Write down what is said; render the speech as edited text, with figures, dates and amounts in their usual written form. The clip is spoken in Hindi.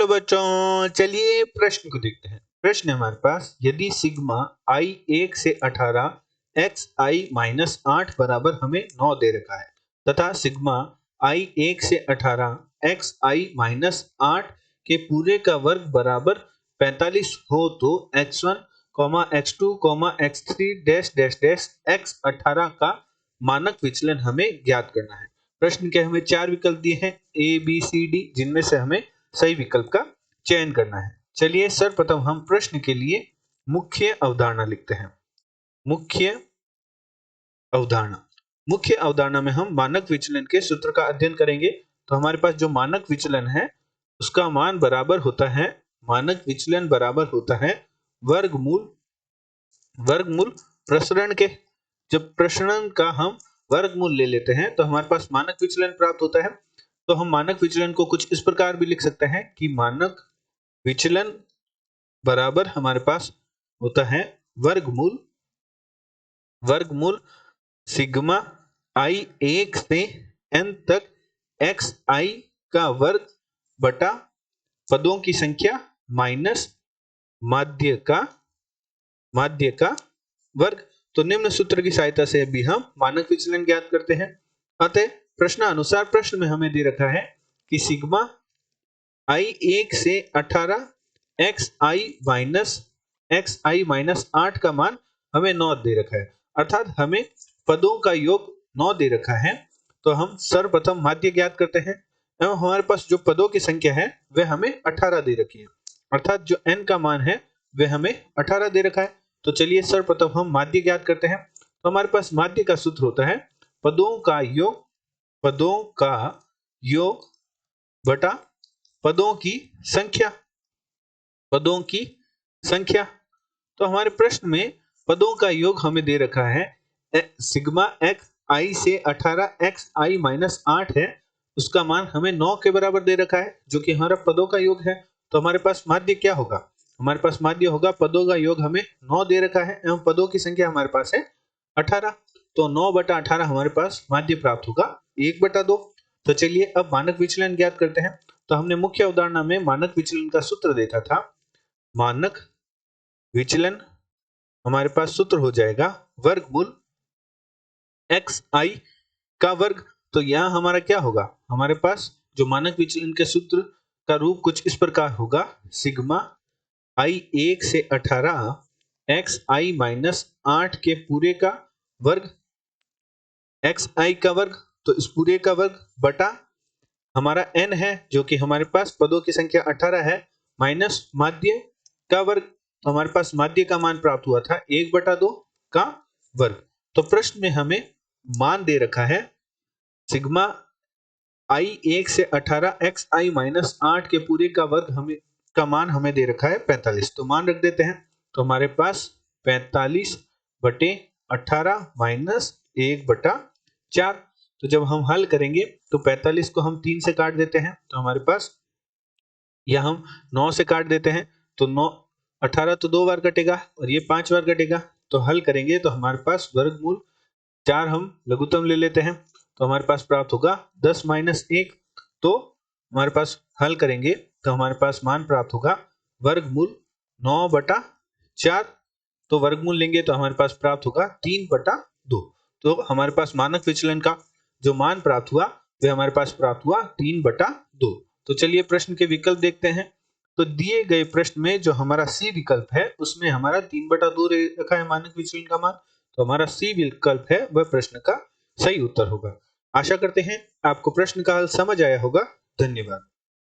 हेलो बच्चों, चलिए प्रश्न को देखते हैं। प्रश्न है हमारे पास, यदि सिग्मा i 1 से 18 एक्स आई माइनस 8 बराबर हमें 9 दे रखा है तथा सिग्मा i 1 से 18 एक्स आई माइनस 8 के पूरे का वर्ग बराबर 45 हो तो x1, x2, x3 dash dash dash x 18 का मानक विचलन हमें ज्ञात करना है। प्रश्न के हमें 4 विकल्प दिए हैं A, B, C, D, जिनमें से हमें सही विकल्प का चयन करना है। चलिए सर्वप्रथम हम प्रश्न के लिए मुख्य अवधारणा लिखते हैं। मुख्य अवधारणा में हम मानक विचलन के सूत्र का अध्ययन करेंगे। तो हमारे पास जो मानक विचलन है उसका मान बराबर होता है, मानक विचलन बराबर होता है वर्गमूल प्रसरण के। जब प्रसरण का हम वर्गमूल ले लेते हैं तो हमारे पास मानक विचलन प्राप्त होता है। तो हम मानक विचलन को कुछ इस प्रकार भी लिख सकते हैं कि मानक विचलन बराबर हमारे पास होता है वर्गमूल सिग्मा i 1 से n तक x i का वर्ग बटा पदों की संख्या माइनस माध्य का वर्ग। तो निम्न सूत्र की सहायता से भी हम मानक विचलन ज्ञात करते हैं। अतः प्रश्नानुसार प्रश्न में हमें दे रखा है कि सिग्मा i 1 से 18 एक्स आई माइनस 8 का मान हमें 9 दे रखा है, अर्थात हमें पदों का योग 9 दे रखा है। तो हम सर्वप्रथम माध्य ज्ञात करते हैं एवं हमारे पास जो पदों की संख्या है वह हमें 18 दे रखी है, अर्थात जो n का मान है वह हमें 18 दे रखा है। तो चलिए सर्वप्रथम हम माध्य ज्ञात करते हैं। तो हमारे पास माध्य का सूत्र होता है पदों का योग बटा पदों की संख्या। तो हमारे प्रश्न में पदों का योग हमें दे रखा है सिग्मा एक्स आई से 18 एक्स आई माइनस 8 है, उसका मान हमें 9 के बराबर दे रखा है, जो कि हमारा पदों का योग है। तो हमारे पास माध्य क्या होगा? हमारे पास माध्य होगा पदों का योग हमें 9 दे रखा है एवं पदों की संख्या हमारे पास है 18। तो 9 बटा 18 हमारे पास माध्य प्राप्त होगा 1/2। तो चलिए अब मानक विचलन ज्ञात करते हैं। तो हमने मुख्य अवधारणा में मानक विचलन का सूत्र देखा था। मानक विचलन हमारे पास सूत्र हो जाएगा वर्गमूल एक्स आई का वर्ग। तो यहाँ हमारा क्या होगा? हमारे पास जो मानक विचलन के सूत्र का रूप कुछ इस प्रकार होगा, सिग्मा i 1 से 18 एक्स आई माइनस 8 के पूरे का वर्ग एक्स आई का वर्ग, तो इस पूरे का वर्ग बटा हमारा n है जो कि हमारे पास पदों की संख्या 18 है, माइनस माध्य का वर्ग। तो हमारे पास माध्य का मान प्राप्त हुआ था 1/2 का वर्ग। तो प्रश्न में हमें मान दे रखा है सिग्मा i 1 से 18 एक्स आई माइनस 8 के पूरे का वर्ग का मान हमें दे रखा है 45। तो मान रख देते हैं। तो हमारे पास 45/18 माइनस 1/4। तो जब हम हल करेंगे तो 45 को हम 3 से काट देते हैं, तो हमारे पास, या हम 9 से काट देते हैं तो 9 18 तो 2 बार कटेगा और ये 5 बार कटेगा। तो हल करेंगे तो हमारे पास वर्गमूल 4 हम लघुत्तम ले लेते हैं, तो हमारे पास प्राप्त होगा 10 माइनस 1। तो हमारे पास हल करेंगे तो हमारे पास मान प्राप्त होगा वर्गमूल 9/4। तो वर्गमूल लेंगे तो हमारे पास प्राप्त होगा 3/2। तो हमारे पास मानक विचलन का जो मान प्राप्त हुआ वह हमारे पास प्राप्त हुआ 3/2। तो चलिए प्रश्न के विकल्प देखते हैं। तो दिए गए प्रश्न में जो हमारा सी विकल्प है उसमें हमारा 3/2 रखा है मानक विचलन का मान। तो हमारा सी विकल्प है वह प्रश्न का सही उत्तर होगा। आशा करते हैं आपको प्रश्न का हल समझ आया होगा। धन्यवाद।